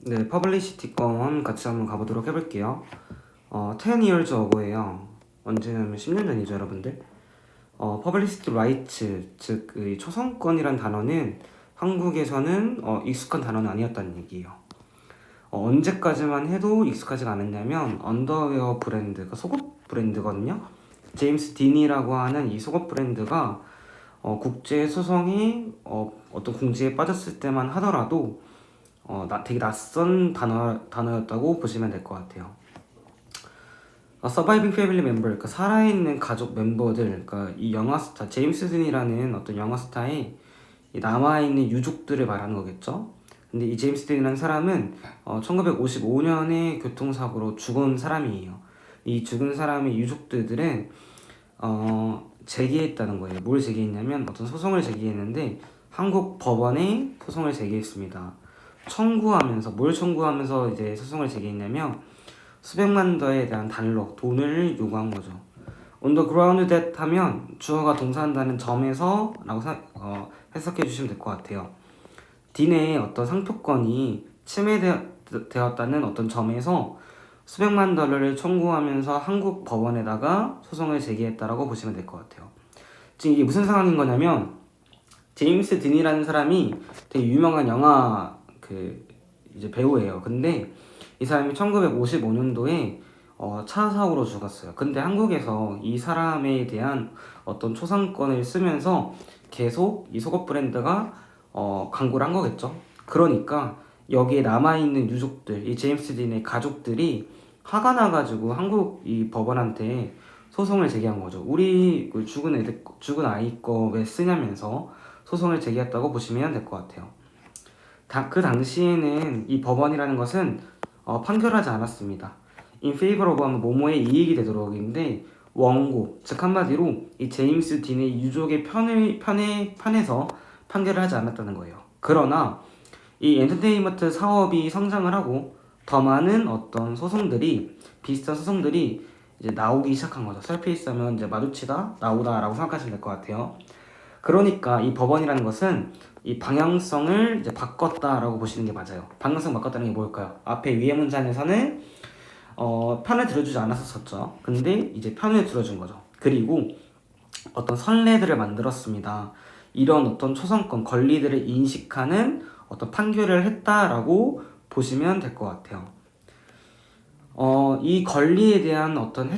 네, 퍼블리시티 건 같이 한번 가보도록 해볼게요. 10 years ago예요. 언제냐면 10년 전이죠, 여러분들. 퍼블리시티 라이츠, 즉 이 초상권이란 단어는 한국에서는 익숙한 단어는 아니었다는 얘기예요. 언제까지만 해도 익숙하지가 않았냐면 언더웨어 브랜드가 속옷 브랜드거든요. 제임스 딘이라고 하는 이 속옷 브랜드가 국제 소송이 어떤 궁지에 빠졌을 때만 하더라도 되게 낯선 단어였다고 보시면 될 것 같아요. 서바이빙 패밀리 멤버, 그러니까 살아있는 가족 멤버들, 그러니까 이 영화 스타 제임스 딘이라는 어떤 영화 스타의 남아있는 유족들을 말하는 거겠죠. 근데 이 제임스 딘이라는 사람은 1955년에 교통사고로 죽은 사람이에요. 이 죽은 사람의 유족들은 제기했다는 거예요. 뭘 제기했냐면 어떤 소송을 제기했는데 한국 법원에 소송을 제기했습니다. 뭘 청구하면서 이제 소송을 제기했냐면 수백만 더에 대한 돈을 요구한 거죠. On the ground that 하면 주어가 동사한다는 점에서 라고 해석해 주시면 될 것 같아요. 딘의 어떤 상표권이 침해되었다는 어떤 점에서 수백만 달러를 청구하면서 한국 법원에다가 소송을 제기했다라고 보시면 될 것 같아요. 지금 이게 무슨 상황인 거냐면 제임스 딘이라는 사람이 되게 유명한 영화 이제 배우예요. 근데 이 사람이 1955년도에 차 사고로 죽었어요. 근데 한국에서 이 사람에 대한 어떤 초상권을 쓰면서 계속 이 속옷 브랜드가 광고를 한 거겠죠. 그러니까 여기에 남아있는 유족들, 이 제임스 딘의 가족들이 화가 나가지고 한국 이 법원한테 소송을 제기한 거죠. 우리 죽은 아이 거 왜 쓰냐면서 소송을 제기했다고 보시면 될 것 같아요. 그 당시에는 이 법원이라는 것은 판결하지 않았습니다. In favor of 하면 뭐뭐의 이익이 되도록인데 원고, 즉 한마디로 이 제임스 딘의 유족의 편에서 판결을 하지 않았다는 거예요. 그러나 이 엔터테인먼트 사업이 성장을 하고 더 많은 어떤 비슷한 소송들이 이제 나오기 시작한 거죠. 설페이스 하면 이제 마주치다, 나오다라고 생각하시면 될 것 같아요. 그러니까 이 법원이라는 것은 이 방향성을 이제 바꿨다라고 보시는 게 맞아요. 방향성 바꿨다는 게 뭘까요? 앞에 위의 문장에서는 편을 들어주지 않았었죠. 근데 이제 편을 들어준 거죠. 그리고 어떤 선례들을 만들었습니다. 이런 어떤 초상권 권리들을 인식하는 어떤 판결을 했다라고 보시면 될 것 같아요. 이 권리에 대한 어떤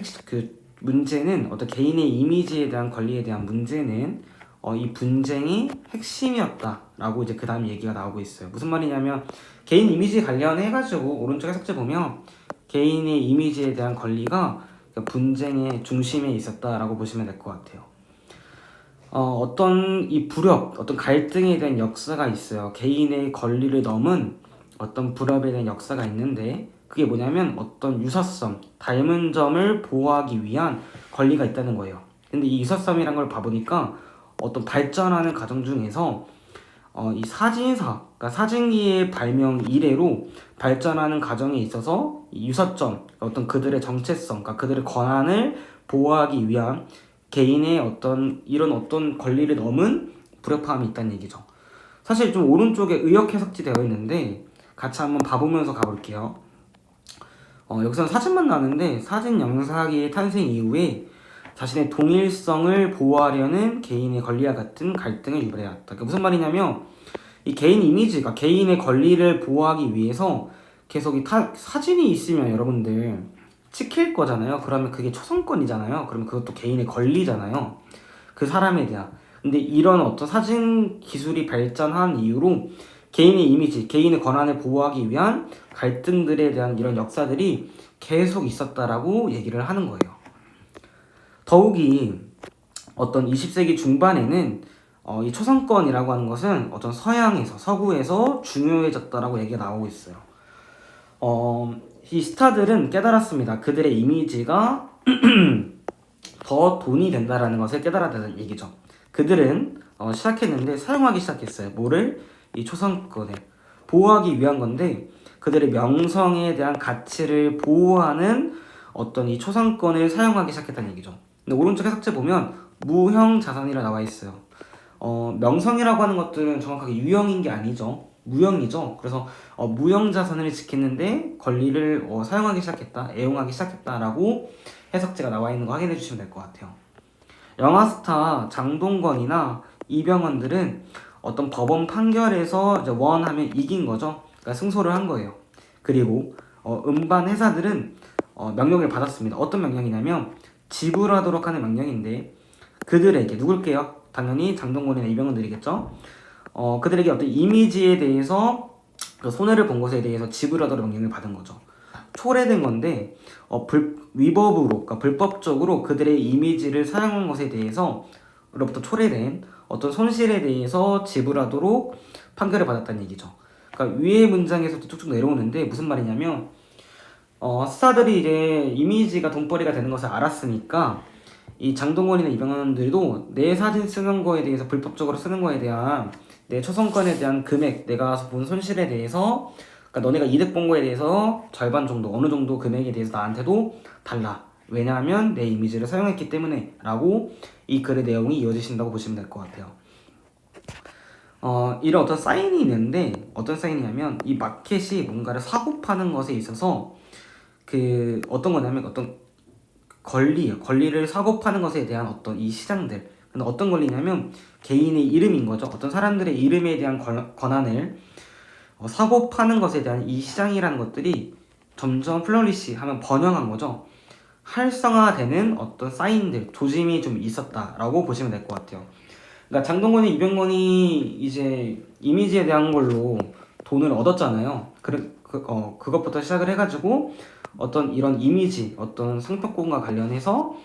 문제는 어떤 개인의 이미지에 대한 권리에 대한 문제는 이 분쟁이 핵심이었다라고 이제 그 다음 얘기가 나오고 있어요. 무슨 말이냐면 개인 이미지 관련해가지고 오른쪽 해석지 보면 개인의 이미지에 대한 권리가 분쟁의 중심에 있었다라고 보시면 될 것 같아요. 어떤 어떤 갈등에 대한 역사가 있어요. 개인의 권리를 넘은 어떤 불협에 대한 역사가 있는데 그게 뭐냐면 어떤 유사성, 닮은 점을 보호하기 위한 권리가 있다는 거예요. 근데 이 유사성이란 걸 봐보니까 어떤 발전하는 과정 중에서 이 사진사, 그러니까 사진기의 발명 이래로 발전하는 과정에 있어서 이 유사점, 어떤 그들의 정체성, 그러니까 그들의 권한을 보호하기 위한 개인의 이런 어떤 권리를 넘은 불협화음이 있다는 얘기죠. 사실 좀 오른쪽에 의역 해석지 되어 있는데 같이 한번 봐보면서 가볼게요. 여기서는 사진만 나는데 사진 영상의 탄생 이후에 자신의 동일성을 보호하려는 개인의 권리와 같은 갈등을 유발해왔다. 그러니까 무슨 말이냐면 이 개인 이미지가 개인의 권리를 보호하기 위해서 계속 사진이 있으면 여러분들 찍힐 거잖아요. 그러면 그게 초상권이잖아요. 그러면 그것도 개인의 권리잖아요. 그 사람에 대한. 근데 이런 어떤 사진 기술이 발전한 이후로 개인의 이미지, 개인의 권한을 보호하기 위한 갈등들에 대한 이런 역사들이 계속 있었다라고 얘기를 하는 거예요. 더욱이 어떤 20세기 중반에는 이 초상권이라고 하는 것은 어떤 서구에서 중요해졌다라고 얘기가 나오고 있어요. 이 스타들은 깨달았습니다. 그들의 이미지가 더 돈이 된다라는 것을 깨달았다는 얘기죠. 그들은 시작했는데 사용하기 시작했어요. 뭐를? 이 초상권을 보호하기 위한 건데 그들의 명성에 대한 가치를 보호하는 어떤 이 초상권을 사용하기 시작했다는 얘기죠. 근데 오른쪽 해석체 보면 무형 자산이라 나와 있어요. 명성이라고 하는 것들은 정확하게 유형인 게 아니죠. 무형이죠. 그래서 무형 자산을 지켰는데 권리를 사용하기 시작했다, 애용하기 시작했다라고 해석제가 나와 있는 거 확인해 주시면 될 것 같아요. 영화스타 장동건이나 이병헌들은 어떤 법원 판결에서 이제 원하면 이긴 거죠. 그러니까 승소를 한 거예요. 그리고 음반 회사들은 명령을 받았습니다. 어떤 명령이냐면 지불하도록 하는 명령인데 그들에게 누굴게요? 당연히 장동건이나 이병헌들이겠죠. 그들에게 어떤 이미지에 대해서 그 손해를 본 것에 대해서 지불하도록 명령을 받은 거죠. 초래된 건데 위법으로, 그러니까 불법적으로 그들의 이미지를 사용한 것에 대해서 로부터 초래된 어떤 손실에 대해서 지불하도록 판결을 받았다는 얘기죠. 그러니까 위의 문장에서도 쭉쭉 내려오는데 무슨 말이냐면 스타들이 이제 이미지가 돈벌이가 되는 것을 알았으니까 이 장동건이나 이병헌들도 내 사진 쓰는 거에 대해서 불법적으로 쓰는 거에 대한 내 초상권에 대한 금액, 내가 본 손실에 대해서, 그러니까 너네가 이득 본 거에 대해서 절반 정도, 어느 정도 금액에 대해서 나한테도 달라. 왜냐하면 내 이미지를 사용했기 때문에 라고 이 글의 내용이 이어지신다고 보시면 될 것 같아요. 이런 어떤 사인이 있는데 어떤 사인이냐면 이 마켓이 뭔가를 사고 파는 것에 있어서 그 어떤 거냐면 어떤 권리를 사고 파는 것에 대한 어떤 이 시장들. 근데 어떤 권리냐면 개인의 이름인 거죠. 어떤 사람들의 이름에 대한 권한을 사고 파는 것에 대한 이 시장이라는 것들이 점점 플러리시 하면 번영한 거죠. 활성화되는 어떤 사인들, 조짐이 좀 있었다라고 보시면 될 것 같아요. 그러니까 장동건이 이병헌이 이제 이미지에 대한 걸로 돈을 얻었잖아요. 그것부터 시작을 해가지고 어떤 이런 이미지, 어떤 상표권과 관련해서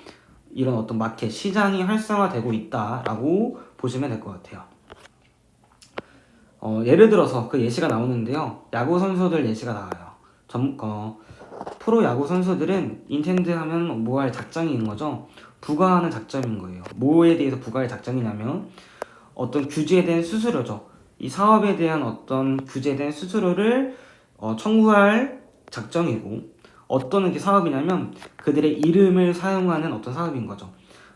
이런 어떤 마켓, 시장이 활성화되고 있다라고 보시면 될 것 같아요. 예를 들어서 그 예시가 나오는데요. 야구 선수들 예시가 나와요. 프로 야구 선수들은 인텐드 하면 뭐 할 작정이 있는 거죠. 부과하는 작정인 거예요. 뭐에 대해서 부과할 작정이냐면 어떤 규제된 수수료죠. 이 사업에 대한 어떤 규제된 수수료를 청구할 작정이고 어떤 게 사업이냐면 그들의 이름을 사용하는 어떤 사업인 거죠.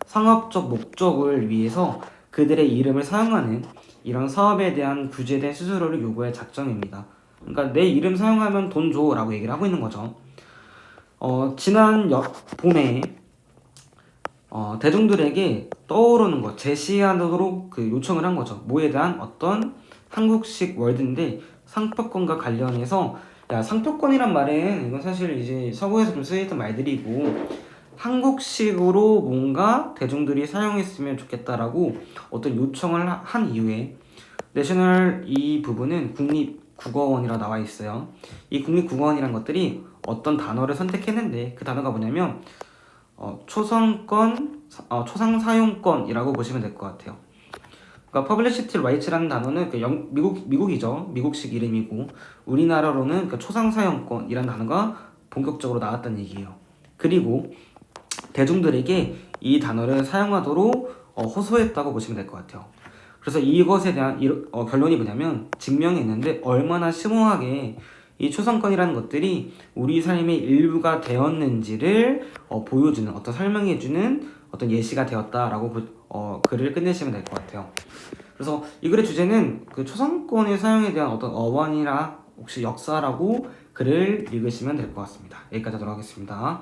상업적 목적을 위해서 그들의 이름을 사용하는 이런 사업에 대한 규제된 수수료를 요구할 작정입니다. 그러니까 내 이름 사용하면 돈 줘 라고 얘기를 하고 있는 거죠. 지난 봄에 대중들에게 떠오르는 것, 제시하도록 그 요청을 한 거죠. 뭐에 대한 어떤 한국식 월드인데 상표권과 관련해서 상표권이란 말은 이건 사실 이제 서구에서 좀 쓰였던 말들이고 한국식으로 뭔가 대중들이 사용했으면 좋겠다라고 어떤 요청을 한 이후에 내셔널 이 부분은 국립국어원이라 나와 있어요. 이 국립국어원이란 것들이 어떤 단어를 선택했는데 그 단어가 뭐냐면 초상 사용권이라고 보시면 될 것 같아요. 그러니까 publicity rights라는 단어는 미국이죠. 미국식 이름이고 우리나라로는 그 초상 사용권이라는 단어가 본격적으로 나왔다는 얘기예요. 그리고 대중들에게 이 단어를 사용하도록 호소했다고 보시면 될 것 같아요. 그래서 이것에 대한 결론이 뭐냐면 증명했는데 얼마나 심오하게 이 초상권이라는 것들이 우리 삶의 일부가 되었는지를 보여주는 어떤 설명해주는 어떤 예시가 되었다라고 글을 끝내시면 될 것 같아요. 그래서 이 글의 주제는 그 초상권의 사용에 대한 어떤 어원이나 혹시 역사라고 글을 읽으시면 될 것 같습니다. 여기까지 하도록 하겠습니다.